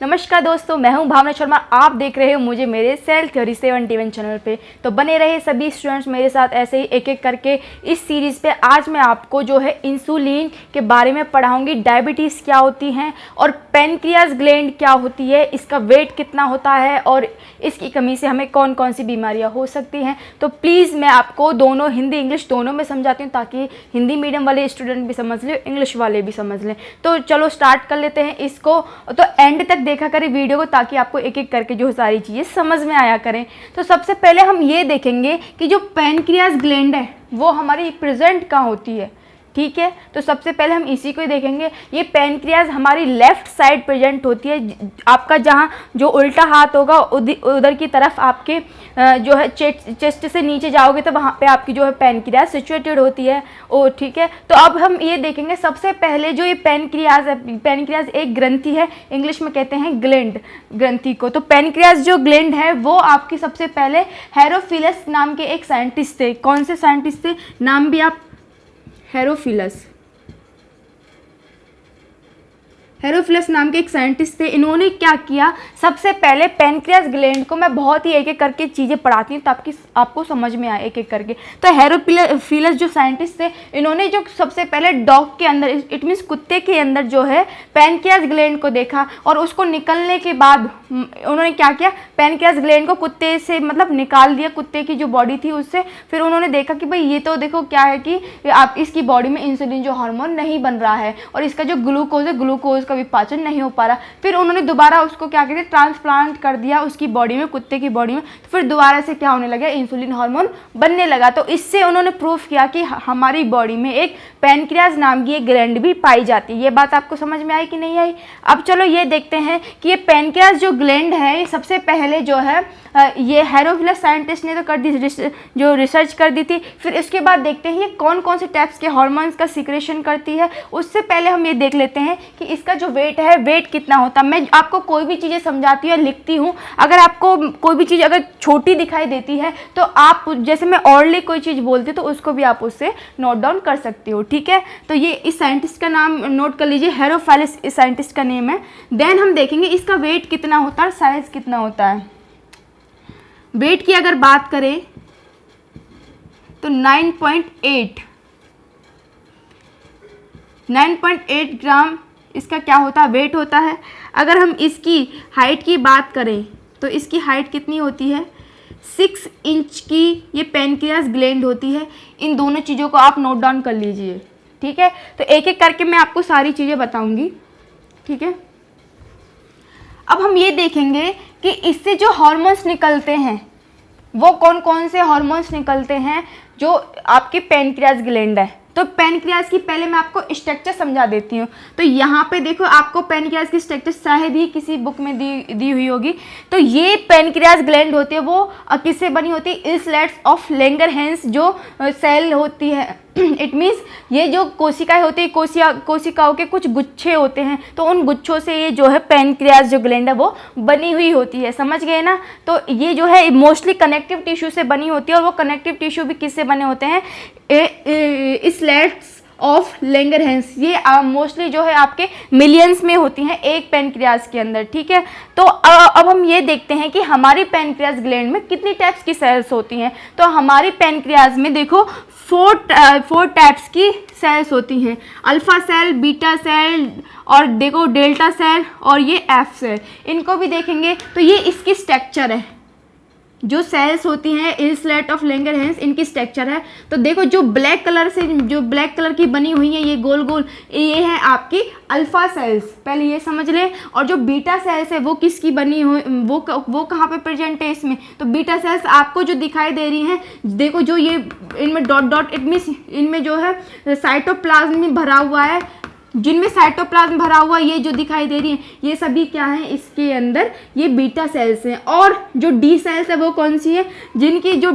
नमस्कार दोस्तों, मैं हूं भावना शर्मा। आप देख रहे हो मुझे मेरे सेल थ्योरी 71 चैनल पे। तो बने रहे सभी स्टूडेंट्स मेरे साथ ऐसे ही एक एक करके इस सीरीज़ पे। आज मैं आपको जो है इंसुलिन के बारे में पढ़ाऊंगी। डायबिटीज़ क्या होती हैं और पैनक्रियाज ग्लैंड क्या होती है, इसका वेट कितना होता है और इसकी कमी से हमें कौन कौन सी बीमारियाँ हो सकती हैं। तो प्लीज़ मैं आपको दोनों हिंदी इंग्लिश दोनों में समझाती हूँ ताकि हिंदी मीडियम वाले स्टूडेंट भी समझ लें, इंग्लिश वाले भी समझ लें। तो चलो स्टार्ट कर लेते हैं इसको। तो एंड तक देखा करें वीडियो को ताकि आपको एक एक करके जो सारी चीज़ें समझ में आया करें। तो सबसे पहले हम ये देखेंगे कि जो पैनक्रियाज ग्लैंड है वो हमारी प्रेजेंट कहाँ होती है। ठीक है, तो सबसे पहले हम इसी को ही देखेंगे। ये पैनक्रियाज हमारी लेफ़्ट साइड प्रेजेंट होती है। आपका जहाँ जो उल्टा हाथ होगा उधर की तरफ आपके जो है चेस्ट से नीचे जाओगे तो वहाँ पे आपकी जो है पैनक्रियाज सिचुएटेड होती है। ओ ठीक है, तो अब हम ये देखेंगे सबसे पहले जो ये पैनक्रियाज है। पैनक्रियाज एक ग्रंथि है, इंग्लिश में कहते हैं ग्लैंड ग्रंथि को। तो पैनक्रियाज जो ग्लैंड है वो आपकी सबसे पहले हेरोफिलस नाम के एक साइंटिस्ट थे। कौन से साइंटिस्ट थे, नाम भी आप हेरोफिलस नाम के एक साइंटिस्ट थे। इन्होंने क्या किया, सबसे पहले पैनक्रियाज ग्लैंड को मैं बहुत ही एक एक करके चीज़ें पढ़ाती हूँ ताकि आपको समझ में आए एक एक करके। तो हेरोफिलस जो साइंटिस्ट थे, इन्होंने जो सबसे पहले डॉग के अंदर, इट मीन्स कुत्ते के अंदर जो है पैनक्रियाज ग्लैंड को देखा और उसको निकलने के बाद उन्होंने क्या किया, पैनक्रियाज ग्लैंड को कुत्ते से मतलब निकाल दिया, कुत्ते की जो बॉडी थी उससे। फिर उन्होंने देखा कि भाई ये तो देखो क्या है कि आप इसकी बॉडी में इंसुलिन जो हार्मोन नहीं बन रहा है और इसका जो ग्लूकोज है, ग्लूकोज का विपाचन नहीं हो पा रहा। फिर उन्होंने दोबारा उसको क्या किया, ट्रांसप्लांट कर दिया उसकी बॉडी में, कुत्ते की बॉडी में। तो फिर दोबारा से क्या होने लगा, इंसुलिन हार्मोन बनने लगा। तो इससे उन्होंने प्रूफ किया कि हमारी बॉडी में एक पैनक्रियाज नाम की एक ग्लैंड भी पाई जाती है। ये बात आपको समझ में आई कि नहीं आई। अब चलो ये देखते हैं कि ये पैनक्रियाज जो ग्लैंड है, सबसे पहले जो है ये हेरोफिलस साइंटिस्ट ने तो कर दी, जो रिसर्च कर दी थी। फिर इसके बाद देखते हैं ये कौन कौन से टाइप्स के हार्मोन्स का सिक्रेशन करती है। उससे पहले हम ये देख लेते हैं कि इसका जो वेट है, वेट कितना होता है। मैं आपको कोई भी चीज़ें समझाती हूँ, लिखती हूँ। अगर आपको कोई भी चीज़ अगर छोटी दिखाई देती है तो आप, जैसे मैं ऑर्डरली कोई चीज़ बोलती हूँ तो उसको भी आप उससे नोट डाउन कर सकते हो। ठीक है, तो ये इस साइंटिस्ट का नाम नोट कर लीजिए, हेरोफिलस इस साइंटिस्ट का नेम है। देन हम देखेंगे इसका वेट कितना होता है, साइज कितना होता है। वेट की अगर बात करें तो 9.8 ग्राम इसका क्या होता है, वेट होता है। अगर हम इसकी हाइट की बात करें तो इसकी हाइट कितनी होती है, 6 इंच की ये पैनक्रियाज ग्लैंड होती है। इन दोनों चीज़ों को आप नोट डाउन कर लीजिए। ठीक है, तो एक एक करके मैं आपको सारी चीज़ें बताऊंगी। ठीक है, अब हम ये देखेंगे कि इससे जो हार्मोन्स निकलते हैं वो कौन कौन से हार्मोन्स निकलते हैं जो आपके पैनक्रियाज ग्लैंड है। तो पैनक्रियाज की पहले मैं आपको स्ट्रक्चर समझा देती हूँ। तो यहाँ पे देखो, आपको पैनक्रियाज की स्ट्रक्चर शायद ही किसी बुक में दी हुई होगी। तो ये पैनक्रियाज ग्लैंड होती है वो किससे बनी होती है, इस्लेट्स ऑफ लैंगरहैंस जो सेल होती है। इट मीन्स ये जो कोशिकाएं होती है, कोशिकाओं के कुछ गुच्छे होते हैं, तो उन गुच्छों से ये जो है पैनक्रियाज जो ग्लैंड है वो बनी हुई होती है। समझ गए ना। तो ये जो है मोस्टली कनेक्टिव टिश्यू से बनी होती है और वो कनेक्टिव टिश्यू भी किससे बने होते हैं, इस्लेट्स ऑफ लैंगरहैंस। ये मोस्टली जो है आपके मिलियंस में होती हैं एक पैनक्रियाज के अंदर। ठीक है, तो अब हम ये देखते हैं कि हमारी पैनक्रियाज ग्लैंड में कितनी टाइप्स की सेल्स होती हैं। तो हमारी पैनक्रियाज में देखो 4 टाइप्स की सेल्स होती हैं, अल्फा सेल, बीटा सेल और देखो डेल्टा सेल और ये एफ सेल। इनको भी देखेंगे तो ये इसकी स्ट्रक्चर है, जो सेल्स होती हैं इस्लेट ऑफ लैंगरहैंस, इनकी स्ट्रक्चर है। तो देखो जो ब्लैक कलर की बनी हुई है ये गोल गोल, ये है आपकी अल्फा सेल्स, पहले ये समझ लें। और जो बीटा सेल्स है वो किसकी बनी हुई, वो कहाँ पे प्रेजेंट है इसमें। तो बीटा सेल्स आपको जो दिखाई दे रही हैं, देखो जो ये इनमें डॉट डॉट, इट मीन्स इनमें जो है साइटोप्लाज्म में भरा हुआ है, जिनमें साइटोप्लाज्म भरा हुआ ये जो दिखाई दे रही है ये सभी क्या है इसके अंदर, ये बीटा सेल्स हैं। और जो डी सेल्स है वो कौन सी है, जिनकी जो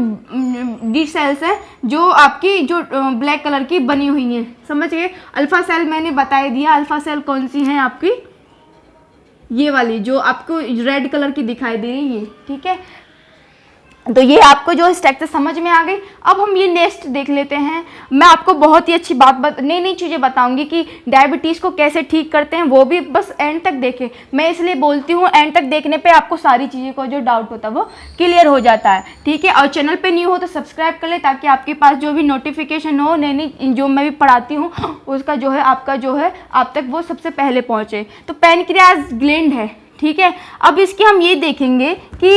डी सेल्स है जो आपकी जो ब्लैक कलर की बनी हुई हैं। समझ गए। अल्फा सेल मैंने बता दिया, अल्फा सेल कौन सी हैं आपकी, ये वाली जो आपको रेड कलर की दिखाई दे रही है। ठीक है, तो ये आपको जो स्ट्रक्चर समझ में आ गई। अब हम ये नेक्स्ट देख लेते हैं। मैं आपको बहुत ही अच्छी नई नई चीज़ें बताऊंगी कि डायबिटीज़ को कैसे ठीक करते हैं, वो भी बस एंड तक देखें। मैं इसलिए बोलती हूँ एंड तक देखने पे आपको सारी चीज़ें को जो डाउट होता है वो क्लियर हो जाता है, ठीक है। और चैनल पे न्यू हो तो सब्सक्राइब कर ले, ताकि आपके पास जो भी नोटिफिकेशन हो नई नई जो मैं भी पढ़ाती हूँ उसका जो है आपका जो है आप तक वो सबसे पहले पहुँचे। तो पैनक्रियाज ग्लैंड है, ठीक है। अब इसकी हम ये देखेंगे कि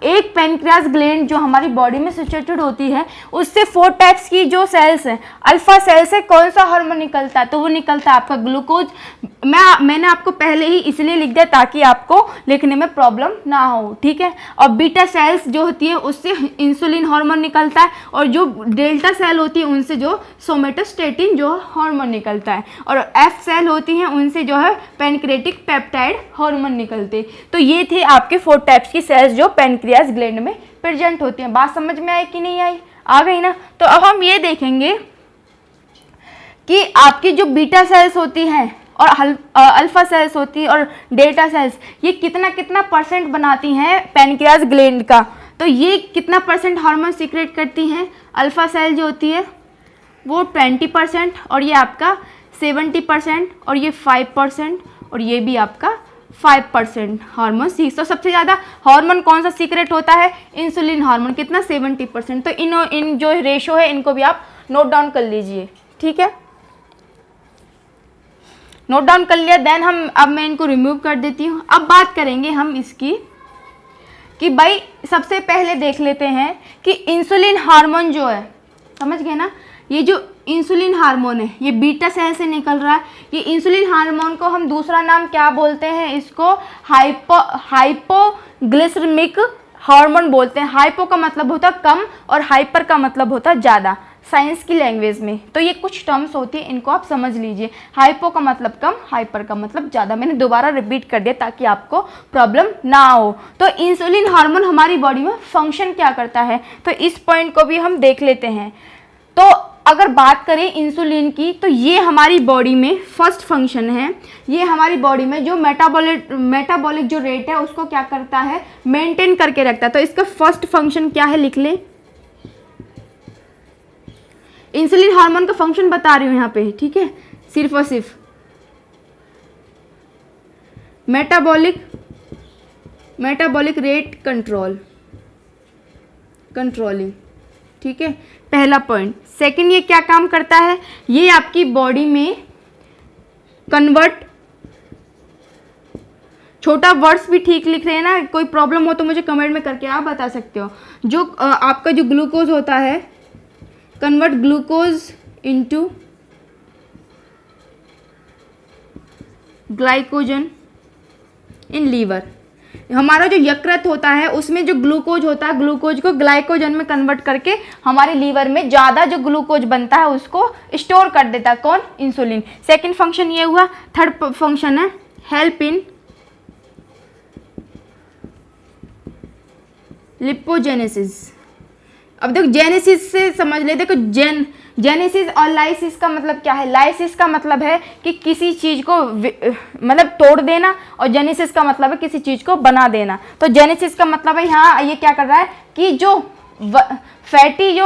एक पैनक्रियाज ग्लैंड जो हमारी बॉडी में सिचुएटेड होती है, उससे 4 टाइप्स की जो सेल्स हैं, अल्फा सेल से कौन सा हार्मोन निकलता है, तो वो निकलता है आपका ग्लूकोज। मैंने आपको पहले ही इसलिए लिख दिया ताकि आपको लिखने में प्रॉब्लम ना हो, ठीक है। और बीटा सेल्स जो होती है उससे इंसुलिन हार्मोन निकलता है, और जो डेल्टा सेल होती है उनसे जो सोमेटोस्टेटिन जो हार्मोन निकलता है, और एफ सेल होती हैं उनसे जो है पैनक्रेटिक पेप्टाइड हार्मोन निकलते। तो ये थे आपके 4 टाइप्स की सेल्स जो पैनक्रियाज ग्लैंड में प्रेजेंट होती हैं। बात समझ में आई कि नहीं आई? आ गई ना। तो अब हम ये देखेंगे कि आपकी जो बीटा सेल्स होती हैं और अल्फा सेल्स होती है और डेल्टा सेल्स, ये कितना कितना परसेंट बनाती हैं पैनक्रियाज ग्लैंड का। तो ये कितना परसेंट हार्मोन सीक्रेट करती हैं? अल्फा सेल जो होती है वो 20%, और ये आपका 70%, और ये 5%, और ये भी आपका 5% हार्मोन सीक्रेट। तो सबसे ज़्यादा हार्मोन कौन सा सीक्रेट होता है? इंसुलिन हार्मोन, कितना? 70%। तो इन जो रेशो है इनको भी आप नोट डाउन कर लीजिए, ठीक है। नोट डाउन कर लिया। देन अब मैं इनको रिमूव कर देती हूँ। अब बात करेंगे हम इसकी कि भाई सबसे पहले देख लेते हैं कि इंसुलिन हार्मोन जो है, समझ गए ना, ये जो इंसुलिन हार्मोन है ये बीटा सेल से निकल रहा है। ये इंसुलिन हार्मोन को हम दूसरा नाम क्या बोलते हैं? इसको हाइपोग्लिसमिक हार्मोन बोलते हैं। हाइपो का मतलब होता है कम और हाइपर का मतलब होता है ज़्यादा, साइंस की लैंग्वेज में। तो ये कुछ टर्म्स होती है, इनको आप समझ लीजिए। हाइपो का मतलब कम, हाइपर का मतलब ज़्यादा। मैंने दोबारा रिपीट कर दिया ताकि आपको प्रॉब्लम ना हो। तो इंसुलिन हार्मोन हमारी बॉडी में फंक्शन क्या करता है, तो इस पॉइंट को भी हम देख लेते हैं। तो अगर बात करें इंसुलिन की, तो ये हमारी बॉडी में फर्स्ट फंक्शन है। ये हमारी बॉडी में जो मेटाबॉलिक जो रेट है उसको क्या करता है? मेंटेन करके रखता है। तो इसका फर्स्ट फंक्शन क्या है, लिख लें। इंसुलिन हार्मोन का फंक्शन बता रही हूँ यहाँ पे, ठीक है, सिर्फ और सिर्फ मेटाबॉलिक रेट कंट्रोलिंग, ठीक है, पहला पॉइंट। सेकंड, ये क्या काम करता है? ये आपकी बॉडी में कन्वर्ट, छोटा वर्ड्स भी ठीक लिख रहे हैं ना, कोई प्रॉब्लम हो तो मुझे कमेंट में करके आप बता सकते हो। जो आपका जो ग्लूकोज होता है, convert glucose into glycogen in liver. हमारा जो यकृत होता है उसमें जो ग्लूकोज होता है, ग्लूकोज को ग्लाइकोजन में कन्वर्ट करके हमारे लीवर में ज़्यादा जो ग्लूकोज बनता है उसको स्टोर कर देता है। कौन? इंसुलिन। सेकंड फंक्शन ये हुआ। थर्ड फंक्शन है हेल्प इन लिपोजेनेसिस। अब देखो जेनेसिस से समझ ले, देखो जेनेसिस और लाइसिस का मतलब क्या है? लाइसिस का मतलब है कि किसी चीज़ को मतलब तोड़ देना, और जेनेसिस का मतलब है किसी चीज़ को बना देना। तो जेनेसिस का मतलब है यहाँ ये क्या कर रहा है कि जो फैटी जो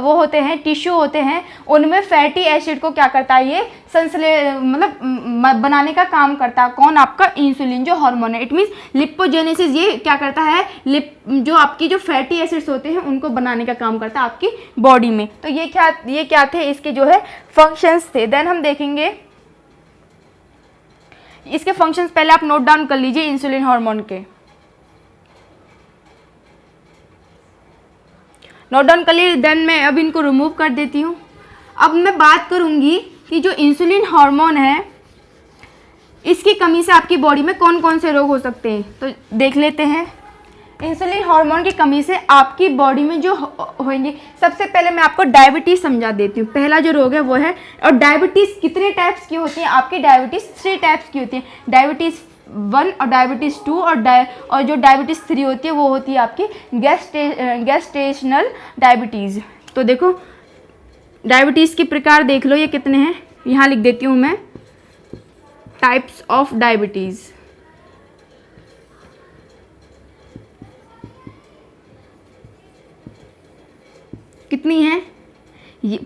वो होते हैं, टिश्यू होते हैं, उनमें फैटी एसिड को क्या करता है? ये मतलब बनाने का काम करता है। कौन? आपका इंसुलिन जो हार्मोन है। इट मीन्स लिपोजेनेसिस ये क्या करता है? जो आपकी जो फैटी एसिड्स होते हैं उनको बनाने का काम करता है आपकी बॉडी में। तो ये क्या थे? इसके जो है फंक्शंस थे। देन हम देखेंगे इसके फंक्शंस, पहले आप नोट डाउन कर लीजिए इंसुलिन हार्मोन के। नोट डाउन कर लीजिए। देन मैं अब इनको रिमूव कर देती हूँ। अब मैं बात करूँगी कि जो इंसुलिन हार्मोन है इसकी कमी से आपकी बॉडी में कौन कौन से रोग हो सकते हैं, तो देख लेते हैं। इंसुलिन हार्मोन की कमी से आपकी बॉडी में जो होंगे, सबसे पहले मैं आपको डायबिटीज़ समझा देती हूँ। पहला जो रोग है वो है, और डायबिटीज़ कितने टाइप्स की होती हैं? आपकी डायबिटीज़ 3 टाइप्स की होती है। डायबिटीज़ 1 और डायबिटीज़ 2 और जो डायबिटीज़ 3 होती है वो होती है आपकी गेस्टेशनल डायबिटीज़। तो देखो डायबिटीज़ के प्रकार देख लो, ये कितने हैं, यहाँ लिख देती हूँ मैं, टाइप्स ऑफ डायबिटीज़।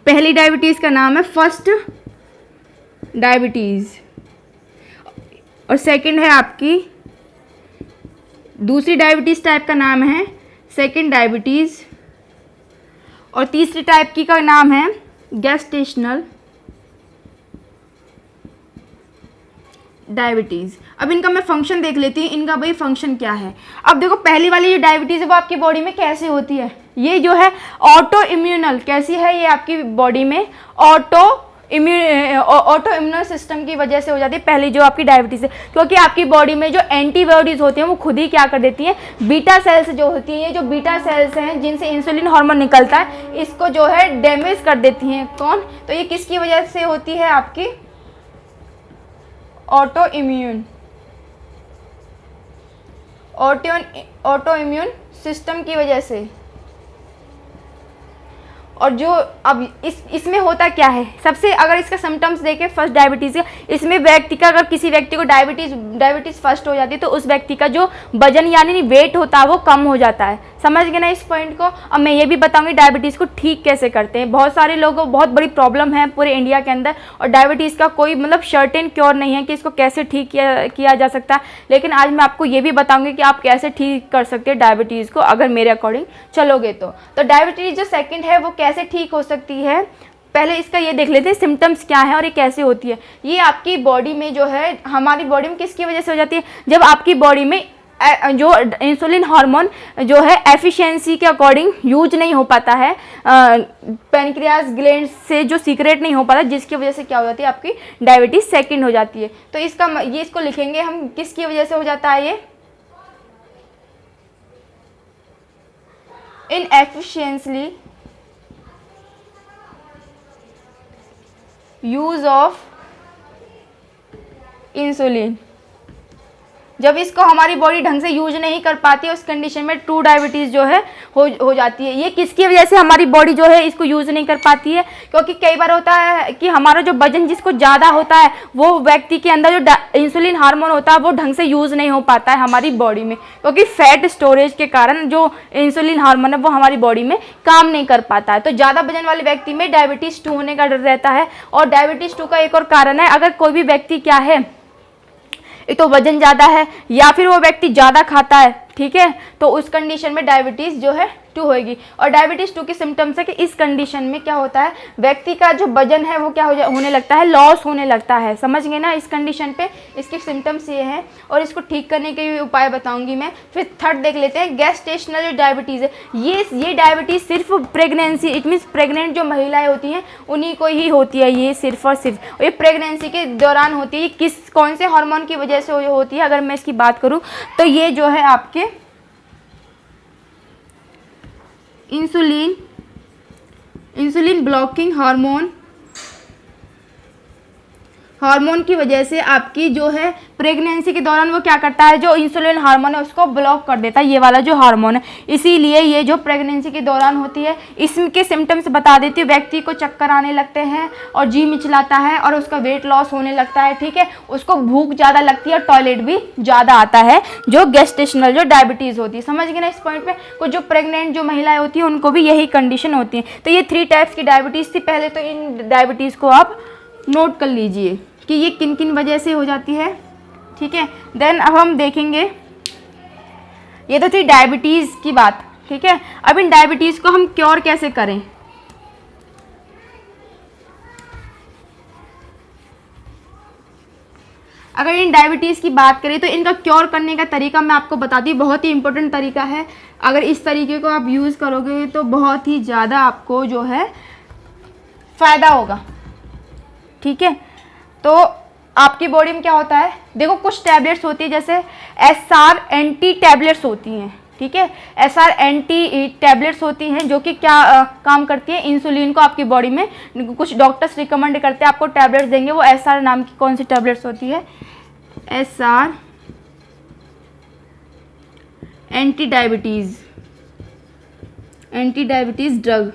पहली डायबिटीज़ का नाम है फर्स्ट डायबिटीज़, और सेकंड है आपकी दूसरी डायबिटीज़ टाइप का नाम है सेकंड डायबिटीज़, और तीसरी टाइप की का नाम है गेस्टेशनल डायबिटीज़। अब इनका मैं फंक्शन देख लेती हूँ, इनका भाई फंक्शन क्या है। अब देखो पहली वाली जो डायबिटीज़ है वो आपकी बॉडी में कैसे होती है, ये जो है ऑटो इम्यूनल, कैसी है ये आपकी बॉडी में ऑटो इम्यूनल सिस्टम की वजह से हो जाती है पहली जो आपकी डायबिटीज़ है, क्योंकि आपकी बॉडी में जो एंटीबॉडीज़ होती हैं वो खुद ही क्या कर देती हैं, बीटा सेल्स जो होती हैं, ये जो बीटा सेल्स हैं जिनसे इंसुलिन हार्मोन निकलता है, इसको जो है डैमेज कर देती हैं। कौन? तो ये किसकी वजह से होती है, आपकी ऑटो इम्यून सिस्टम की वजह से। और जो अब इसमें होता क्या है, सबसे अगर इसका सिम्टम्स देखें फर्स्ट डायबिटीज़ का, इसमें व्यक्ति का, अगर किसी व्यक्ति को डायबिटीज़ फर्स्ट हो जाती है तो उस व्यक्ति का जो वजन यानी वेट होता है वो कम हो जाता है। समझ गए ना इस पॉइंट को। अब मैं ये भी बताऊंगी डायबिटीज़ को ठीक कैसे करते हैं। बहुत सारे लोगों को बहुत बड़ी प्रॉब्लम है पूरे इंडिया के अंदर, और डायबिटीज़ का कोई मतलब सर्टेन क्योर नहीं है कि इसको कैसे ठीक किया जा सकता है, लेकिन आज मैं आपको ये भी बताऊंगी कि आप कैसे ठीक कर सकते हैं डायबिटीज़ को अगर मेरे अकॉर्डिंग चलोगे तो डायबिटीज़ जो सेकंड है वो कैसे ठीक हो सकती है, पहले इसका ये देख लेते हैं सिम्टम्स क्या है और ये कैसे होती है। ये आपकी बॉडी में जो है, हमारी बॉडी में किसकी वजह से हो जाती है, जब आपकी बॉडी में जो इंसुलिन हार्मोन जो है एफिशिएंसी के अकॉर्डिंग यूज नहीं हो पाता है, पैनक्रियास ग्लैंड से जो सीक्रेट नहीं हो पाता, जिसकी वजह से क्या हो जाती है, आपकी डायबिटीज सेकंड हो जाती है। तो इसको लिखेंगे हम, किसकी वजह से हो जाता है ये, इनएफिशिएंटली यूज ऑफ इंसुलिन। जब इसको हमारी बॉडी ढंग से यूज नहीं कर पाती है उस कंडीशन में टू डायबिटीज़ जो है हो जाती है। ये किसकी वजह से हमारी बॉडी जो है इसको यूज़ नहीं कर पाती है, क्योंकि कई बार होता है कि हमारा जो वजन जिसको ज़्यादा होता है वो व्यक्ति के अंदर जो इंसुलिन हार्मोन होता है वो ढंग से यूज़ नहीं हो पाता है हमारी बॉडी में, क्योंकि फैट स्टोरेज के कारण जो इंसुलिन हार्मोन है वो हमारी बॉडी में काम नहीं कर पाता है। तो ज़्यादा वजन वाले व्यक्ति में डायबिटीज़ 2 होने का डर रहता है। और डायबिटीज़ 2 का एक और कारण है, अगर कोई भी व्यक्ति क्या है, एक तो वजन ज़्यादा है या फिर वो व्यक्ति ज़्यादा खाता है, ठीक है, तो उस कंडीशन में डायबिटीज़ जो है 2 होगी। और डायबिटीज़ 2 की सिम्टम्स है कि इस कंडीशन में क्या होता है, व्यक्ति का जो वजन है वो क्या होने लगता है, लॉस होने लगता है। समझ गए ना इस कंडीशन पे इसके सिम्टम्स ये हैं, और इसको ठीक करने के भी उपाय बताऊंगी मैं। फिर थर्ड देख लेते हैं, गेस्टेशनल जो डायबिटीज़ है, ये डायबिटीज़ सिर्फ प्रेगनेंसी, इट मीन्स प्रेग्नेंट जो महिलाएँ होती हैं उन्हीं को ही होती है, ये सिर्फ और सिर्फ ये प्रेगनेंसी के दौरान होती है। ये कौन से हार्मोन की वजह से होती है, अगर मैं इसकी बात करूँ तो ये जो है आपके इंसुलिन ब्लॉकिंग हार्मोन की वजह से आपकी जो है प्रेगनेंसी के दौरान वो क्या करता है, जो इंसुलिन हार्मोन है उसको ब्लॉक कर देता है, ये वाला जो हार्मोन है। इसीलिए ये जो प्रेगनेंसी के दौरान होती है, इसके सिम्टम्स बता देती हूँ। व्यक्ति को चक्कर आने लगते हैं और जी मिचलाता है और उसका वेट लॉस होने लगता है, ठीक है, उसको भूख ज़्यादा लगती है और टॉयलेट भी ज़्यादा आता है, जो गेस्टेशनल जो डायबिटीज़ होती है। समझ गए ना इस पॉइंट पे। कुछ जो प्रेग्नेंट जो महिलाएं होती हैं उनको भी यही कंडीशन होती है। तो ये 3 टाइप्स की डायबिटीज़ थी। पहले तो इन डायबिटीज़ को आप नोट कर लीजिए कि ये किन किन वजह से हो जाती है, ठीक है। देन अब हम देखेंगे, ये तो थी डायबिटीज़ की बात, ठीक है। अब इन डायबिटीज़ को हम क्योर कैसे करें। अगर इन डायबिटीज़ की बात करें तो इनका क्योर करने का तरीका मैं आपको बताती हूँ, बहुत ही इंपॉर्टेंट तरीका है। अगर इस तरीके को आप यूज़ करोगे तो बहुत ही ज़्यादा आपको जो है फ़ायदा होगा, ठीक है। तो आपकी बॉडी में क्या होता है, देखो कुछ टैबलेट्स होती है, जैसे SR एंटी टैबलेट्स होती हैं, ठीक है। SR एंटी टैबलेट्स होती हैं जो कि क्या काम करती हैं, इंसुलिन को आपकी बॉडी में, कुछ डॉक्टर्स रिकमेंड करते हैं आपको टैबलेट्स देंगे, वो SR नाम की कौन सी टैबलेट्स होती है, SR एंटी डायबिटीज़ ड्रग।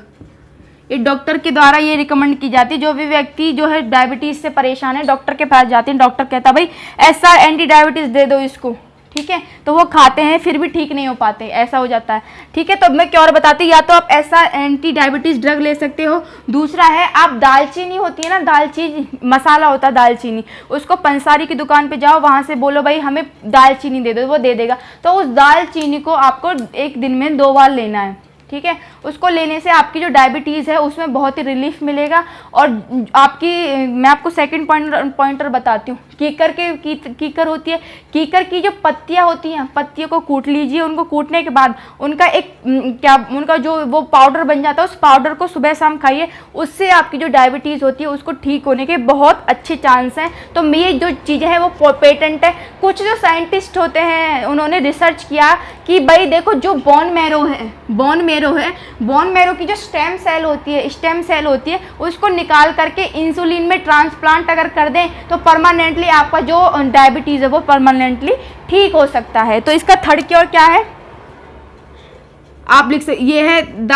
ये डॉक्टर के द्वारा ये रिकमेंड की जाती है। जो भी व्यक्ति जो है डायबिटीज़ से परेशान है डॉक्टर के पास जाते हैं, डॉक्टर कहता है भाई SR एंटी डायबिटीज़ दे दो इसको, ठीक है, तो वो खाते हैं फिर भी ठीक नहीं हो पाते, ऐसा हो जाता है। ठीक है, तो मैं क्या और बताती हूँ, या तो आप ऐसा एंटी डायबिटीज़ ड्रग ले सकते हो। दूसरा है, आप दालचीनी होती है ना, दालचीनी मसाला होता है दालचीनी, उसको पंसारी की दुकान पे जाओ, वहाँ से बोलो भाई हमें दालचीनी दे दो, वो दे देगा। तो उस दालचीनी को आपको एक दिन में 2 बार लेना है। ठीक है, उसको लेने से आपकी जो डायबिटीज़ है उसमें बहुत ही रिलीफ मिलेगा। और आपकी, मैं आपको सेकंड पॉइंटर बताती हूँ, कीकर होती है, कीकर की जो पत्तियाँ होती हैं, पत्तियों को कूट लीजिए, उनको कूटने के बाद उनका उनका जो वो पाउडर बन जाता है, उस पाउडर को सुबह शाम खाइए, उससे आपकी जो डायबिटीज़ होती है उसको ठीक होने के बहुत अच्छे चांस हैं। तो ये जो चीज़ें हैं वो पेटेंट है। कुछ जो साइंटिस्ट होते हैं उन्होंने रिसर्च किया कि भाई देखो, जो बोन मैरो की जो स्टेम सेल होती है उसको निकाल करके इंसुलिन में ट्रांसप्लांट अगर कर दें तो परमानेंटली आपका जो डायबिटीज़ है वो परमानेंटली ठीक हो सकता है। तो इसका थर्ड क्योर क्या है, आप लिख सकते, ये है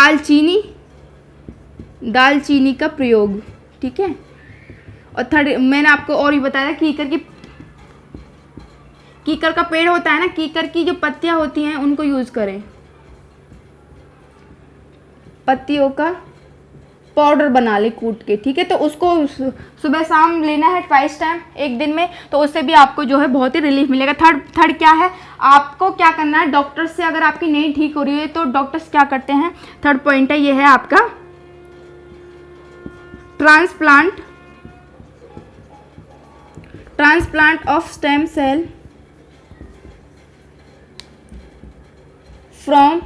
दालचीनी का प्रयोग। ठीक है, और थर्ड मैंने आपको और भी बताया, कीकर का पेड़ होता है ना, कीकर की जो पत्तियां होती हैं उनको यूज़ करें, पत्तियों का पाउडर बना ले कूट के। ठीक है, तो उसको सुबह शाम लेना है, ट्वाइस टाइम एक दिन में, तो उससे भी आपको जो है बहुत ही रिलीफ मिलेगा। थर्ड क्या है, आपको क्या करना है, डॉक्टर से अगर आपकी नहीं ठीक हो रही है तो डॉक्टर्स क्या करते हैं, थर्ड पॉइंट है, ये है आपका transplant of stem cell from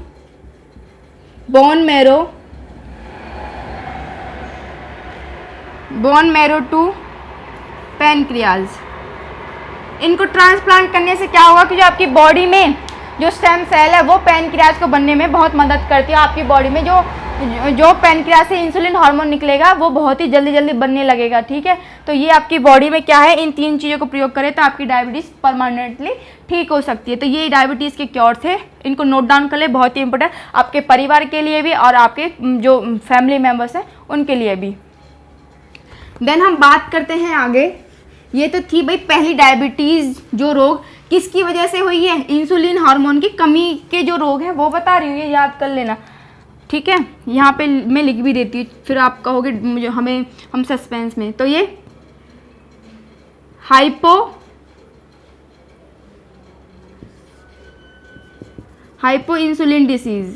bone marrow to pancreas. इनको ट्रांसप्लांट करने से क्या होगा कि जो आपकी बॉडी में जो स्टेम सेल है वो पैनक्रियाज को बनने में बहुत मदद करती है। आपकी बॉडी में जो पैनक्रियाज से इंसुलिन हार्मोन निकलेगा वो बहुत ही जल्दी बनने लगेगा। ठीक है, तो ये आपकी बॉडी में क्या है, इन 3 चीज़ों को प्रयोग करें तो आपकी डायबिटीज़ परमानेंटली ठीक हो सकती है। तो ये डायबिटीज़ के क्योर थे, इनको नोट डाउन कर ले, बहुत ही इंपॉर्टेंट, आपके परिवार के लिए भी और आपके जो फैमिली मेम्बर्स हैं उनके लिए भी। देन हम बात करते हैं आगे। ये तो थी भाई पहली डायबिटीज़ जो रोग किसकी वजह से हुई है, इंसुलिन हार्मोन की कमी के जो रोग हैं वो बता रही हूँ, ये याद कर लेना। ठीक है, यहाँ पे मैं लिख भी देती हूँ, फिर आप कहोगे मुझे हम सस्पेंस में। तो ये हाइपो इंसुलिन डिसीज़,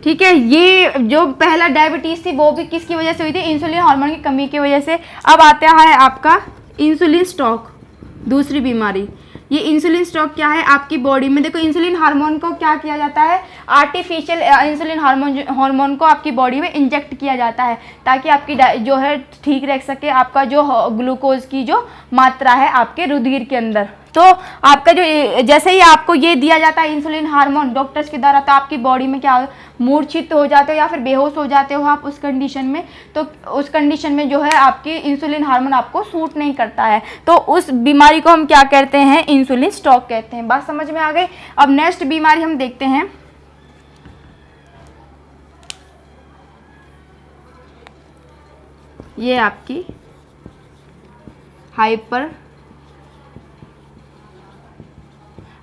ठीक है, ये जो पहला डायबिटीज़ थी वो भी किसकी वजह से हुई थी, इंसुलिन हार्मोन की कमी की वजह से। अब आता है आपका इंसुलिन स्टॉक, दूसरी बीमारी। ये इंसुलिन स्टॉक क्या है, आपकी बॉडी में देखो इंसुलिन हार्मोन को क्या किया जाता है, आर्टिफिशियल इंसुलिन हार्मोन को आपकी बॉडी में इंजेक्ट किया जाता है ताकि आपकी जो है ठीक रह सके, आपका जो ग्लूकोज की जो मात्रा है आपके रुधिर के अंदर। तो आपका जो जैसे ही आपको ये दिया जाता है इंसुलिन हार्मोन डॉक्टर्स के द्वारा, तो आपकी बॉडी में क्या मूर्छित हो जाते हो या फिर बेहोश हो जाते हो आप उस कंडीशन में। तो उस कंडीशन में जो है आपकी इंसुलिन हार्मोन आपको सूट नहीं करता है, तो उस बीमारी को हम क्या कहते हैं, इंसुलिन स्टॉक कहते हैं। बात समझ में आ गई। अब नेक्स्ट बीमारी हम देखते हैं, ये आपकी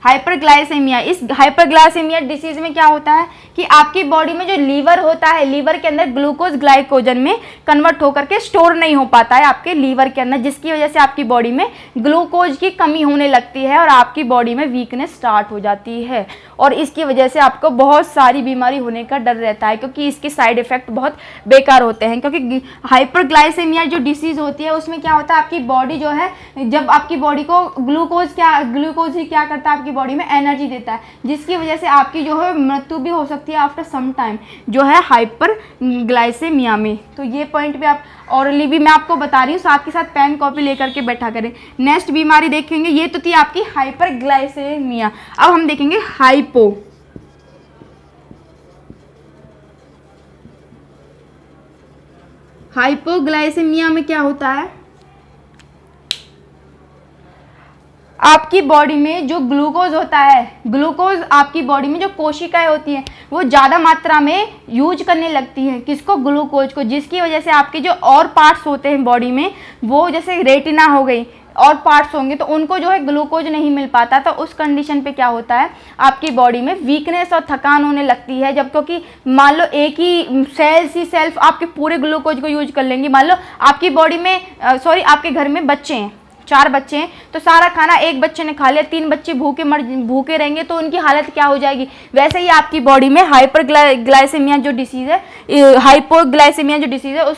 हाइपरग्लाइसेमिया। इस हाइपरग्लाइसेमिया डिसीज में क्या होता है कि आपकी बॉडी में जो लीवर होता है, लीवर के अंदर ग्लूकोज ग्लाइकोजन में कन्वर्ट होकर के स्टोर नहीं हो पाता है आपके लीवर के अंदर, जिसकी वजह से आपकी बॉडी में ग्लूकोज की कमी होने लगती है और आपकी बॉडी में वीकनेस स्टार्ट हो जाती है। और इसकी वजह से आपको बहुत सारी बीमारी होने का डर रहता है क्योंकि इसके साइड इफेक्ट बहुत बेकार होते हैं। क्योंकि हाइपरग्लाइसेमिया जो डिसीज होती है उसमें क्या होता है, आपकी बॉडी जो है, जब आपकी बॉडी को ग्लूकोज ही क्या करता है, आपकी बॉडी में एनर्जी देता है, जिसकी वजह से आपकी जो है मृत्यु भी हो सकती है आफ्टर सम टाइम, जो है हाइपरग्लाइसेमिया में। तो ये पॉइंट भी आप ऑरली भी मैं आपको बता रही हूँ, साथ के साथ पेन कॉपी लेकर के बैठा करें। नेक्स्ट बीमारी देखेंगे, ये तो थी आपकी हाइपरग्लाइसेमिया। अब हम देखेंगे हाइपोग्लाइसेमिया में क्या होता है, आपकी बॉडी में जो ग्लूकोज होता है, ग्लूकोज आपकी बॉडी में जो कोशिकाएं होती हैं वो ज़्यादा मात्रा में यूज करने लगती हैं, किसको, ग्लूकोज को, जिसकी वजह से आपके जो और पार्ट्स होते हैं बॉडी में, वो जैसे रेटिना हो गई और पार्ट्स होंगे तो उनको जो है ग्लूकोज नहीं मिल पाता। तो उस कंडीशन पे क्या होता है, आपकी बॉडी में वीकनेस और थकान होने लगती है। जब क्योंकि मान लो एक ही सेल्फ आपके पूरे ग्लूकोज को यूज कर लेंगी। मान लो आपकी बॉडी में आपके घर में बच्चे हैं, 4 बच्चे हैं, तो सारा खाना एक बच्चे ने खा लिया, 3 बच्चे भूखे रहेंगे तो उनकी हालत क्या हो जाएगी। वैसे ही आपकी बॉडी में हाइपरग्लाइसेमिया जो डिसीज़ है, हाइपोग्लाइसेमिया जो डिसीज़ है,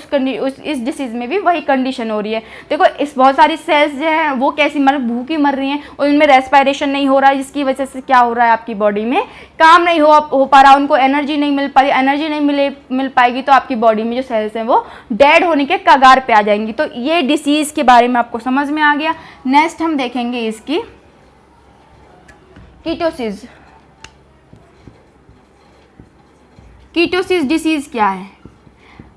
इस डिसीज़ में भी वही कंडीशन हो रही है। देखो इस बहुत सारी सेल्स जो हैं वो कैसी भूखी मर रही हैं और उनमें रेस्पिरेशन नहीं हो रहा है, जिसकी वजह से क्या हो रहा है, आपकी बॉडी में काम नहीं हो पा रहा, उनको एनर्जी नहीं मिल पा रही। एनर्जी नहीं मिल पाएगी तो आपकी बॉडी में जो सेल्स हैं वो डेड होने के कगार पे आ जाएंगी। तो ये डिसीज़ के बारे में आपको समझ में आ गया। नेक्स्ट हम देखेंगे इसकी कीटोसिस। कीटोसिस डिसीज क्या है।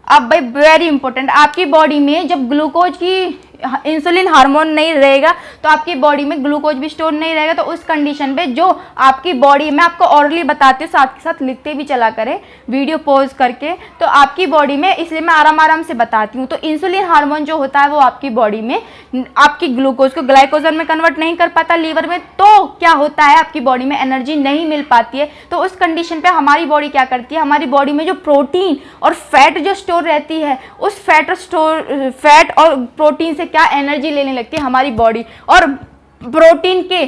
अब भाई वेरी इंपॉर्टेंट, आपकी बॉडी में जब ग्लूकोज की इंसुलिन हार्मोन नहीं रहेगा तो आपकी बॉडी में ग्लूकोज भी स्टोर नहीं रहेगा। तो उस कंडीशन पे जो आपकी बॉडी, मैं आपको ऑरली बताती हूँ, साथ के साथ लिखते भी चला करें वीडियो पॉज करके, तो आपकी बॉडी में, इसलिए मैं आराम से बताती हूँ। तो इंसुलिन हार्मोन जो होता है वो आपकी बॉडी में आपकी ग्लूकोज को ग्लाइकोजन में कन्वर्ट नहीं कर पाता लीवर में, तो क्या होता है, आपकी बॉडी में एनर्जी नहीं मिल पाती है। तो उस कंडीशन पे हमारी बॉडी क्या करती है, हमारी बॉडी में जो प्रोटीन और फैट जो स्टोर रहती है, उस फैट और प्रोटीन से क्या एनर्जी लेने लगती है हमारी बॉडी। और प्रोटीन के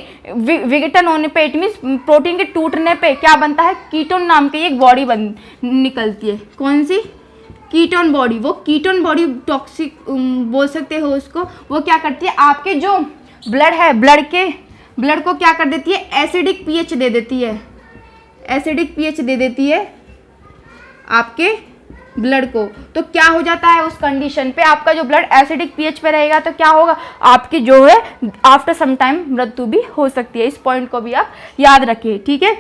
विघटन होने पे, इट मीन्स प्रोटीन के टूटने पे क्या बनता है, कीटोन नाम की एक बॉडी निकलती है। कौन सी, कीटोन बॉडी। वो कीटोन बॉडी टॉक्सिक बोल सकते हो उसको। वो क्या करती है, आपके जो ब्लड है, ब्लड को क्या कर देती है, एसिडिक पीएच दे देती है, एसिडिक पीएच दे देती है आपके ब्लड को। तो क्या हो जाता है, उस कंडीशन पे आपका जो ब्लड एसिडिक पीएच पे रहेगा तो क्या होगा, आपकी जो है आफ्टर सम टाइम मृत्यु भी हो सकती है। इस पॉइंट को भी आप याद रखिए, ठीक है।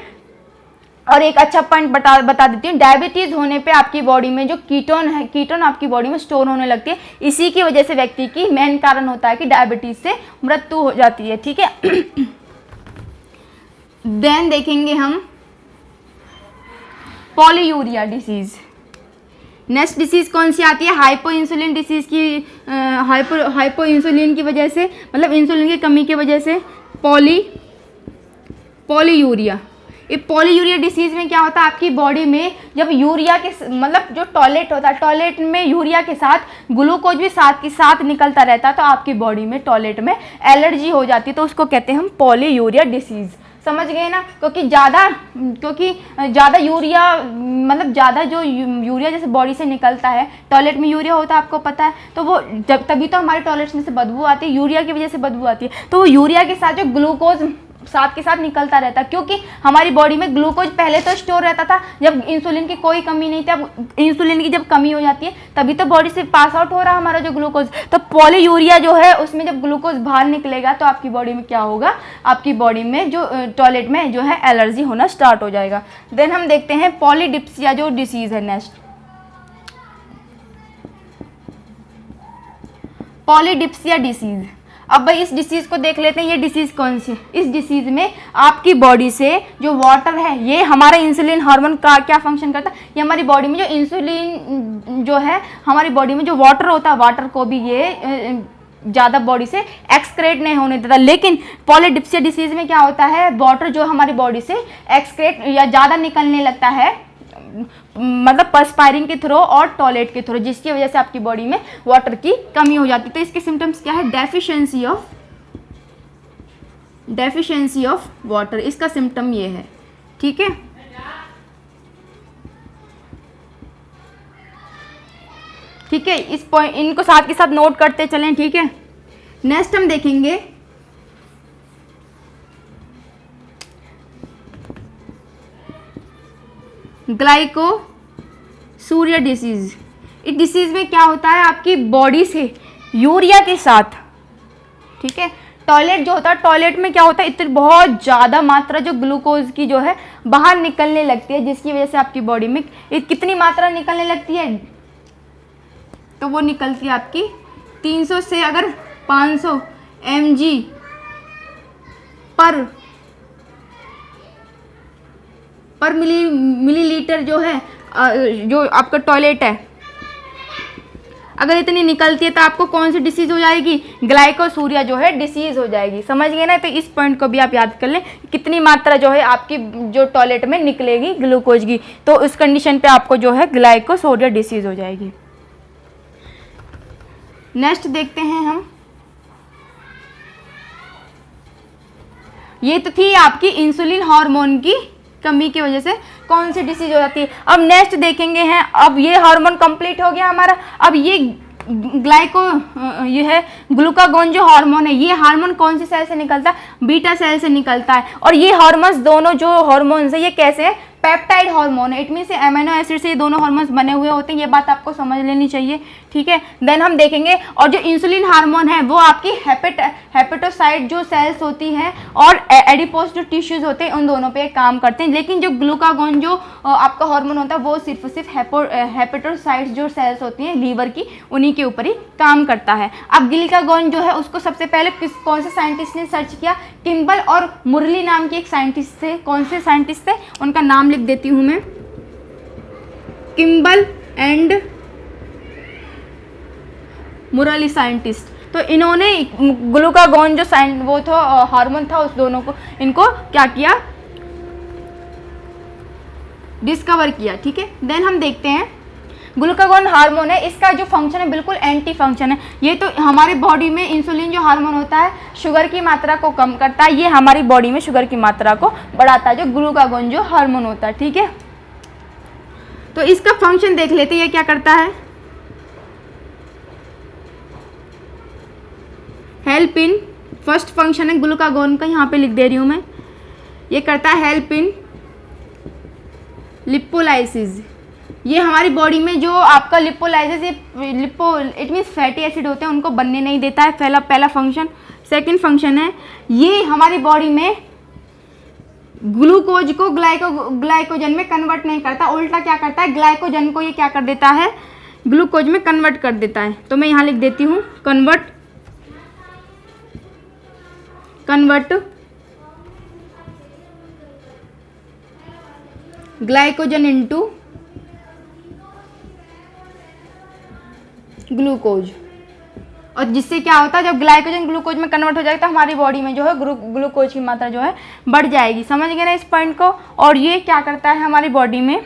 और एक अच्छा पॉइंट बता देती हूँ, डायबिटीज होने पे आपकी बॉडी में जो कीटोन है, कीटोन आपकी बॉडी में स्टोर होने लगती है। इसी की वजह से व्यक्ति की मेन कारण होता है कि डायबिटीज से मृत्यु हो जाती है, ठीक है। देन देखेंगे हम पॉलीयूरिया डिसीज। नेक्स्ट डिसीज़ कौन सी आती है, हाइपो इंसुलिन डिसीज़ की, हाइपो इंसुलिन की वजह से, मतलब इंसुलिन की कमी की वजह से पॉलीयूरिया। ये पॉलीयूरिया डिसीज़ में क्या होता है, आपकी बॉडी में जब यूरिया के, मतलब जो टॉयलेट होता है, टॉयलेट में यूरिया के साथ ग्लूकोज भी साथ के साथ निकलता रहता है, तो आपकी बॉडी में टॉयलेट में एलर्जी हो जाती है, तो उसको कहते हैं हम पॉलीयूरिया डिसीज़। समझ गए ना, क्योंकि ज़्यादा यूरिया, मतलब ज़्यादा जो यूरिया जैसे बॉडी से निकलता है, टॉयलेट में यूरिया होता है, आपको पता है, तो वो जब तभी तो हमारे टॉयलेट्स में से बदबू आती है, यूरिया की वजह से बदबू आती है। तो वो यूरिया के साथ जो ग्लूकोज साथ के साथ निकलता रहता है, क्योंकि हमारी बॉडी में ग्लूकोज पहले तो स्टोर रहता था जब इंसुलिन की कोई कमी नहीं थी। अब इंसुलिन की जब कमी हो जाती है तभी तो बॉडी से पास आउट हो रहा है हमारा जो ग्लूकोज। तो पॉलीयूरिया जो है उसमें जब ग्लूकोज बाहर निकलेगा तो आपकी बॉडी में क्या होगा, आपकी बॉडी में जो टॉयलेट में जो है एलर्जी होना स्टार्ट हो जाएगा। देन हम देखते हैं पॉलीडिप्सिया जो डिसीज है। Next polydipsia disease. अब भाई इस डिसीज़ को देख लेते हैं, ये डिसीज़ कौन सी है। इस डिसीज़ में आपकी बॉडी से जो वाटर है, ये हमारा इंसुलिन हार्मोन का क्या फंक्शन करता है, ये हमारी बॉडी में जो इंसुलिन जो है, हमारी बॉडी में जो वाटर होता है, वाटर को भी ये ज़्यादा बॉडी से एक्सक्रेट नहीं होने देता। लेकिन पॉलीडिप्सिया डिसीज़ में क्या होता है, वाटर जो हमारी बॉडी से एक्सक्रेट या ज़्यादा निकलने लगता है, मतलब पर्सपायरिंग के थ्रू और टॉयलेट के थ्रू, जिसकी वजह से आपकी बॉडी में वाटर की कमी हो जाती है। तो इसके सिम्टम्स क्या है, डेफिशिएंसी ऑफ वाटर, इसका सिम्टम ये है, ठीक है। ठीक है, इस पॉइंट इनको साथ के साथ नोट करते चलें, ठीक है। नेक्स्ट हम देखेंगे ग्लाइकोसूरिया डिसीज। इस डिसीज में क्या होता है, आपकी बॉडी से यूरिया के साथ, ठीक है, टॉयलेट जो होता है, टॉयलेट में क्या होता है, इतनी बहुत ज़्यादा मात्रा जो ग्लूकोज की जो है बाहर निकलने लगती है, जिसकी वजह से आपकी बॉडी में कितनी मात्रा निकलने लगती है, तो वो निकलती है आपकी 300 से अगर 500 mg पर मिलीलीटर जो है जो आपका टॉयलेट है, अगर इतनी निकलती है तो आपको कौन सी डिसीज हो जाएगी? ग्लाइकोसूरिया जो है डिसीज हो जाएगी। समझ गए ना? तो इस पॉइंट को भी आप याद कर लें, कितनी मात्रा जो है आपकी जो टॉयलेट में निकलेगी ग्लूकोज की, तो उस कंडीशन पे आपको जो है ग्लाइकोसूरिया डिसीज हो जाएगी। नेक्स्ट देखते हैं हम, ये तो थी आपकी इंसुलिन हार्मोन की कमी की वजह से कौन सी डिसीज हो जाती है। अब नेक्स्ट देखेंगे हैं, अब ये हार्मोन कंप्लीट हो गया हमारा। अब ये ये है ग्लूकागोन जो हार्मोन है, ये हार्मोन कौन सी सेल से निकलता है? बीटा सेल से निकलता है। और ये हार्मोन्स दोनों जो हार्मोन्स है ये कैसे है? पेप्टाइड हार्मोन है। इट मीन से अमीनो एसिड से ये दोनों हार्मोन्स बने हुए होते हैं, ये बात आपको समझ लेनी चाहिए। ठीक है, देन हम देखेंगे, और जो इंसुलिन हार्मोन है वो आपकी हेपेटोसाइट जो सेल्स होती हैं और एडिपोज जो टिश्यूज होते हैं उन दोनों पे काम करते हैं। लेकिन जो ग्लूकागोन जो आपका हार्मोन होता है वो सिर्फ हेपेटोसाइट जो सेल्स होती हैं लीवर की, उन्हीं के ऊपर ही काम करता है। अब ग्लूकागोन जो है उसको सबसे पहले कौन से साइंटिस्ट ने सर्च किया? किम्बल और मुरली नाम के एक साइंटिस्ट थे। कौन से साइंटिस्ट थे? उनका नाम लिख देती हूं मैं, किम्बल एंड मुरली साइंटिस्ट। तो इन्होंने ग्लूकागोन जो वो था हार्मोन था, उस दोनों को इनको क्या किया? डिस्कवर किया। ठीक है, देन हम देखते हैं ग्लूकागोन हार्मोन है, इसका जो फंक्शन है बिल्कुल एंटी फंक्शन है। ये तो हमारे बॉडी में इंसुलिन जो हार्मोन होता है शुगर की मात्रा को कम करता है, ये हमारी बॉडी में शुगर की मात्रा को बढ़ाता है, जो ग्लूकागोन जो हार्मोन होता है। ठीक है, तो इसका फंक्शन देख लेते हैं, ये क्या करता है? हेल्प इन, फर्स्ट फंक्शन है ग्लूकागोन का, यहाँ पे लिख दे रही हूँ मैं, ये करता है हेल्प इन लिपोलाइसिस। ये हमारी बॉडी में जो आपका lipolysis, it means fatty acid होते हैं उनको बनने नहीं देता है, पहला फंक्शन। सेकंड फंक्शन है ये हमारी बॉडी में ग्लूकोज को ग्लाइकोजन में कन्वर्ट नहीं करता, उल्टा क्या करता है? ग्लाइकोजन को ये क्या कर देता है? ग्लूकोज में कन्वर्ट कर देता है। तो मैं यहाँ लिख देती हूँ कन्वर्ट ग्लाइकोजन इनटू ग्लूकोज। और जिससे क्या होता है, जब ग्लाइकोजन ग्लूकोज में कन्वर्ट हो जाएगा तो हमारी बॉडी में जो है ग्लूकोज की मात्रा जो है बढ़ जाएगी। समझ गए ना इस पॉइंट को? और ये क्या करता है हमारी बॉडी में?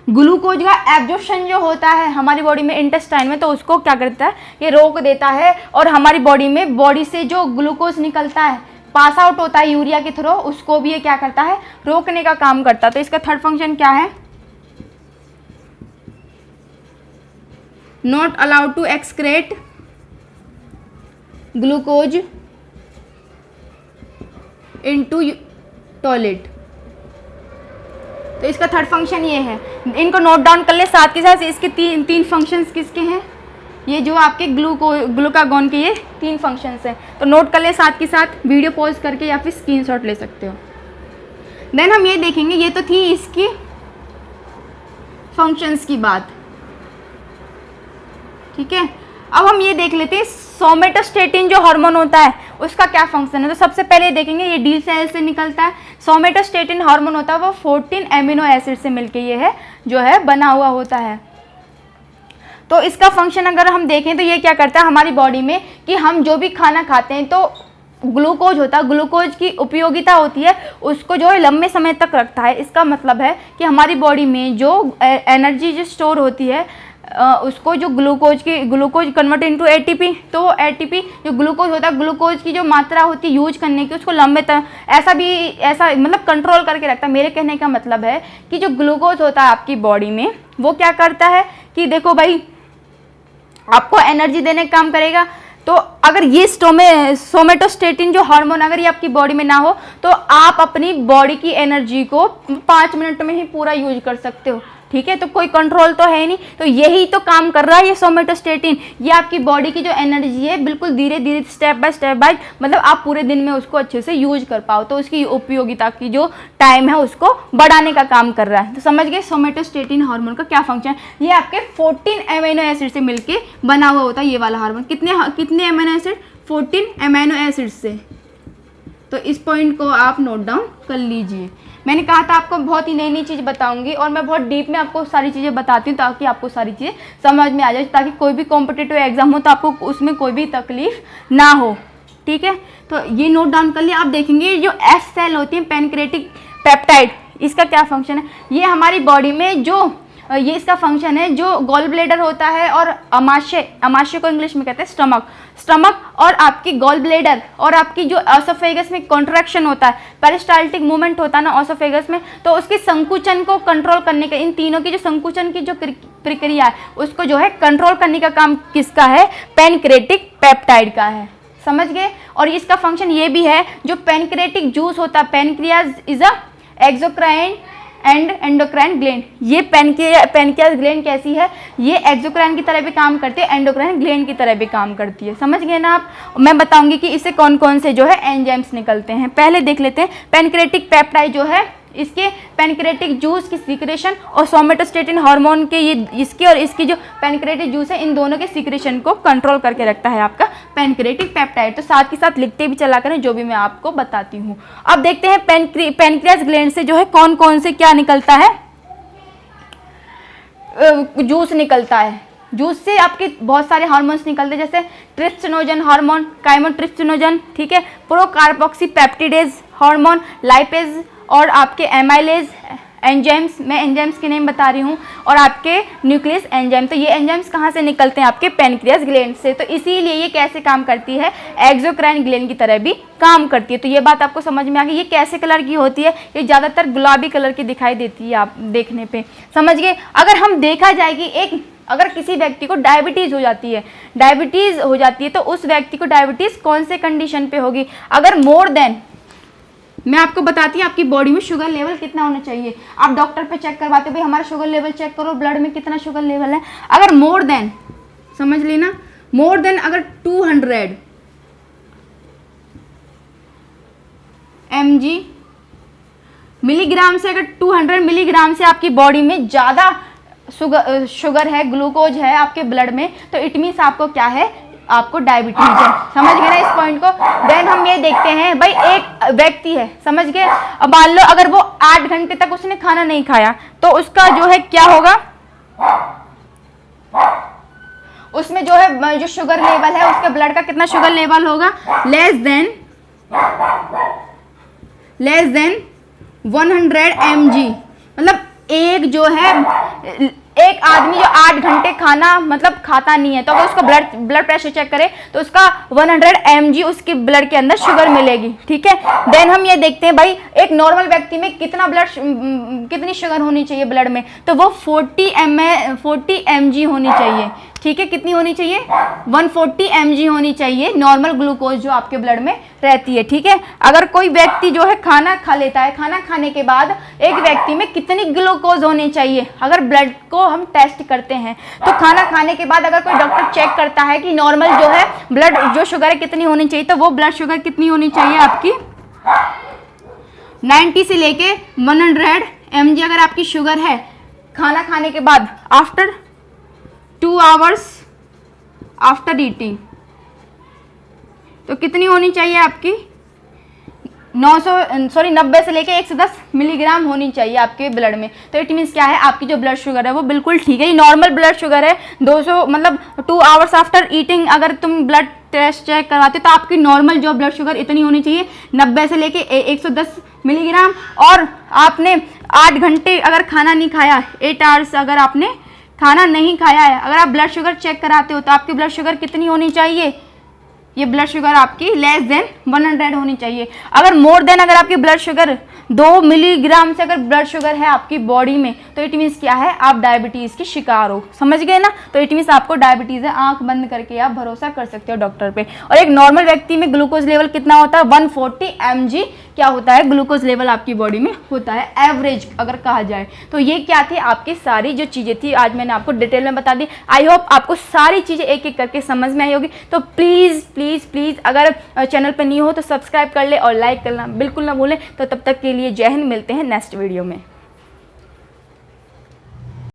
ग्लूकोज का एब्जॉर्प्शन जो होता है हमारी बॉडी में इंटेस्टाइन में, तो उसको क्या करता है? ये रोक देता है। और हमारी बॉडी से जो ग्लूकोज निकलता है, पास आउट होता है यूरिया के थ्रू, उसको भी ये क्या करता है? रोकने का काम करता है। तो इसका थर्ड फंक्शन क्या है? Not allowed to excrete glucose into toilet. तो इसका थर्ड फंक्शन ये है, इनको नोट डाउन कर ले साथ के साथ। इसके तीन फंक्शंस किसके हैं? ये जो आपके ग्लूकागोन के ये 3 फंक्शंस हैं। तो नोट कर ले साथ के साथ, वीडियो पॉज करके या फिर स्क्रीनशॉट ले सकते हो। देन हम ये देखेंगे, ये तो थी इसकी फंक्शंस की बात। ठीक है, अब हम ये देख लेते हैं सोमेटोस्टेटिन जो हार्मोन होता है उसका क्या फंक्शन है। तो सबसे पहले देखेंगे, ये डी सेल से निकलता है। सोमेटोस्टेटिन हार्मोन होता है वो 14 एमिनो एसिड से मिलके ये है जो है बना हुआ होता है। तो इसका फंक्शन अगर हम देखें तो ये क्या करता है हमारी बॉडी में, कि हम जो भी खाना खाते हैं तो ग्लूकोज होता है, ग्लूकोज की उपयोगिता होती है, उसको जो है लंबे समय तक रखता है। इसका मतलब है कि हमारी बॉडी में जो एनर्जी जो स्टोर होती है उसको जो ग्लूकोज कन्वर्ट इनटू एटीपी, तो एटीपी जो ग्लूकोज होता है, ग्लूकोज की जो मात्रा होती है यूज करने की, उसको लंबे तक ऐसा मतलब कंट्रोल करके रखता है। मेरे कहने का मतलब है कि जो ग्लूकोज होता है आपकी बॉडी में वो क्या करता है कि देखो भाई आपको एनर्जी देने का काम करेगा। तो अगर ये सोमेटोस्टेटिन जो हार्मोन अगर ये आपकी बॉडी में ना हो तो आप अपनी बॉडी की एनर्जी को 5 मिनट में ही पूरा यूज कर सकते हो। ठीक है, तो कोई कंट्रोल तो है नहीं, तो यही तो काम कर रहा है ये सोमेटोस्टेटिन। ये आपकी बॉडी की जो एनर्जी है बिल्कुल धीरे धीरे स्टेप बाय मतलब आप पूरे दिन में उसको अच्छे से यूज कर पाओ, तो उसकी उपयोगिता की जो टाइम है उसको बढ़ाने का काम कर रहा है। तो समझ गए सोमेटोस्टेटिन हार्मोन का क्या फंक्शन है। ये आपके 14 अमीनो एसिड से मिलके बना हुआ होता है ये वाला हार्मोन। कितने अमीनो एसिड? 14 अमीनो एसिड से। तो इस पॉइंट को आप नोट डाउन कर लीजिए। मैंने कहा था आपको बहुत ही नई नई चीज़ बताऊंगी और मैं बहुत डीप में आपको सारी चीज़ें बताती हूँ ताकि आपको सारी चीज़ें समझ में आ जाए, ताकि कोई भी कॉम्पिटिटिव एग्जाम हो तो आपको उसमें कोई भी तकलीफ ना हो। ठीक है, तो ये नोट डाउन कर लिया। आप देखेंगे जो एफ सेल होती है पैनक्रेटिक पेप्टाइड, इसका क्या फंक्शन है। ये हमारी बॉडी में जो ये इसका फंक्शन है, जो गॉल ब्लेडर होता है और अमाशय को इंग्लिश में कहते हैं स्टमक और आपकी गॉल ब्लेडर और आपकी जो ऑसोफेगस में कॉन्ट्रैक्शन होता है, पेरिस्टाल्टिक मूवमेंट होता है ना ऑसोफेगस में, तो उसके संकुचन को कंट्रोल करने का, इन तीनों की जो संकुचन की जो प्रक्रिया है उसको जो है कंट्रोल करने का काम किसका है? पैनक्रेटिक पेप्टाइड का है। समझ गए। और इसका फंक्शन ये भी है, जो पैनक्रेटिक जूस होता है, pancreas is a exocrine and endocrine gland. ये पैनक्रियाज ग्लैंड कैसी है? ये एक्सोक्राइन की तरह भी काम करती है, एंडोक्राइन ग्लैंड की तरह भी काम करती है। समझ गए ना आप। मैं बताऊंगी कि इससे कौन कौन से जो है एंजाइम्स निकलते हैं। पहले देख लेते हैं पैनक्रेटिक पेप्टाइड जो है, इसके पैनक्रेटिक जूस की सीक्रेशन और सोमेटोस्टेटिन हार्मोन के ये इसकी और इसकी जो पैनक्रेटिक जूस है इन दोनों के सीक्रेशन को कंट्रोल करके रखता है आपका पैनक्रेटिक पेप्टाइड। तो साथ के साथ लिखते भी चला करें जो भी मैं आपको बताती हूँ। अब देखते हैं पैनक्रियाज ग्लैंड से जो है कौन कौन से क्या निकलता है, जूस निकलता है। जूस से आपके बहुत सारे हार्मोन्स निकलते हैं, जैसे ट्रिप्सिनोजन हार्मोन, काइमोट्रिप्सिनोजन, ठीक है, प्रोकार्बोक्सीपेप्टिडेज हार्मोन, लाइपेज और आपके एमाइलेज एंजाइम्स, मैं एंजाइम्स के नेम बता रही हूँ, और आपके न्यूक्लियस एंजाइम। तो ये एंजाइम्स कहाँ से निकलते हैं? आपके पैनक्रियाज ग्लैंड से। तो इसीलिए ये कैसे काम करती है? एक्सोक्राइन ग्लैंड की तरह भी काम करती है। तो ये बात आपको समझ में आ गई। ये कैसे कलर की होती है? ये ज़्यादातर गुलाबी कलर की दिखाई देती है आप देखने पे। समझ गए। अगर हम देखा जाए कि अगर किसी व्यक्ति को डायबिटीज़ हो जाती है तो उस व्यक्ति को डायबिटीज़ कौन से कंडीशन पे होगी? अगर मोर देन, मैं आपको बताती हूँ आपकी बॉडी में शुगर लेवल कितना होना चाहिए। आप डॉक्टर पे चेक करवाते हो, भाई हमारा शुगर लेवल चेक करो, ब्लड में कितना शुगर लेवल है। अगर मोर देन, समझ लेना, मोर देन अगर 200 mg मिलीग्राम से, अगर 200 मिलीग्राम से आपकी बॉडी में ज़्यादा शुगर है, ग्लूकोज है आपके ब्लड में, तो इट मीन्स आपको क्या है? आपको डायबिटीज है। समझ गए ना इस पॉइंट को। देन हम ये देखते हैं, भाई एक व्यक्ति है, समझ गए, अब मान लो अगर वो 8 घंटे तक उसने खाना नहीं खाया तो उसका जो है क्या होगा? उसमें जो है जो शुगर लेवल है, उसके ब्लड का कितना शुगर लेवल होगा? Less than 100 mg। मतलब एक आदमी जो 8 घंटे खाना मतलब खाता नहीं है, तो अगर उसका ब्लड प्रेशर चेक करे तो उसका 100 mg उसके ब्लड के अंदर शुगर मिलेगी। ठीक है। देन हम ये देखते हैं, भाई एक नॉर्मल व्यक्ति में कितनी शुगर होनी चाहिए ब्लड में? तो वो 40 mg होनी चाहिए। ठीक है, कितनी होनी चाहिए? 140 mg होनी चाहिए नॉर्मल ग्लूकोज जो आपके ब्लड में रहती है। ठीक है। अगर कोई व्यक्ति जो है खाना खा लेता है, खाना खाने के बाद एक व्यक्ति में कितनी ग्लूकोज होनी चाहिए? अगर ब्लड को हम टेस्ट करते हैं तो खाना खाने के बाद अगर कोई डॉक्टर चेक करता है कि नॉर्मल जो है ब्लड जो शुगर है कितनी होनी चाहिए, तो वो ब्लड शुगर कितनी होनी चाहिए आपकी? 90 से लेके 100 mg अगर आपकी शुगर है खाना खाने के बाद, आफ्टर 2 आवर्स आफ्टर ईटिंग, तो कितनी होनी चाहिए आपकी? 90 से लेके 110 मिलीग्राम होनी चाहिए आपके ब्लड में। तो इट मीन्स क्या है? आपकी जो ब्लड शुगर है वो बिल्कुल ठीक है। ये नॉर्मल ब्लड शुगर है। 200 मतलब 2 आवर्स आफ्टर ईटिंग अगर तुम ब्लड टेस्ट चेक करवाते तो आपकी नॉर्मल जो ब्लड शुगर इतनी होनी चाहिए, 90 से लेके 110 मिलीग्राम। और आपने 8 घंटे अगर खाना नहीं खाया, 8 आवर्स अगर आपने खाना नहीं खाया है, अगर आप ब्लड शुगर चेक कराते हो तो आपकी ब्लड शुगर कितनी होनी चाहिए? ये ब्लड शुगर आपकी लेस देन 100 होनी चाहिए। अगर मोर देन अगर आपकी ब्लड शुगर 2 मिलीग्राम से अगर ब्लड शुगर है आपकी बॉडी में, तो इट मीन्स क्या है, आप डायबिटीज़ के शिकार हो, समझ गए ना। तो इट मीन्स आपको डायबिटीज़ है, आंख बंद करके आप भरोसा कर सकते हो डॉक्टर पे। और एक नॉर्मल व्यक्ति में ग्लूकोज लेवल कितना होता है, 140 mg क्या होता है, ग्लूकोज लेवल आपकी बॉडी में होता है, एवरेज अगर कहा जाए। तो ये क्या थी आपकी सारी जो चीज़ें थी, आज मैंने आपको डिटेल में बता दी। आई होप आपको सारी चीज़ें एक एक करके समझ में आई होगी। तो प्लीज़ प्लीज़ प्लीज़ अगर चैनल पर न्यू हो तो सब्सक्राइब कर ले और लाइक करना बिल्कुल ना भूलें। तो तब तक के लिए जय हिंद, मिलते हैं नेक्स्ट वीडियो में।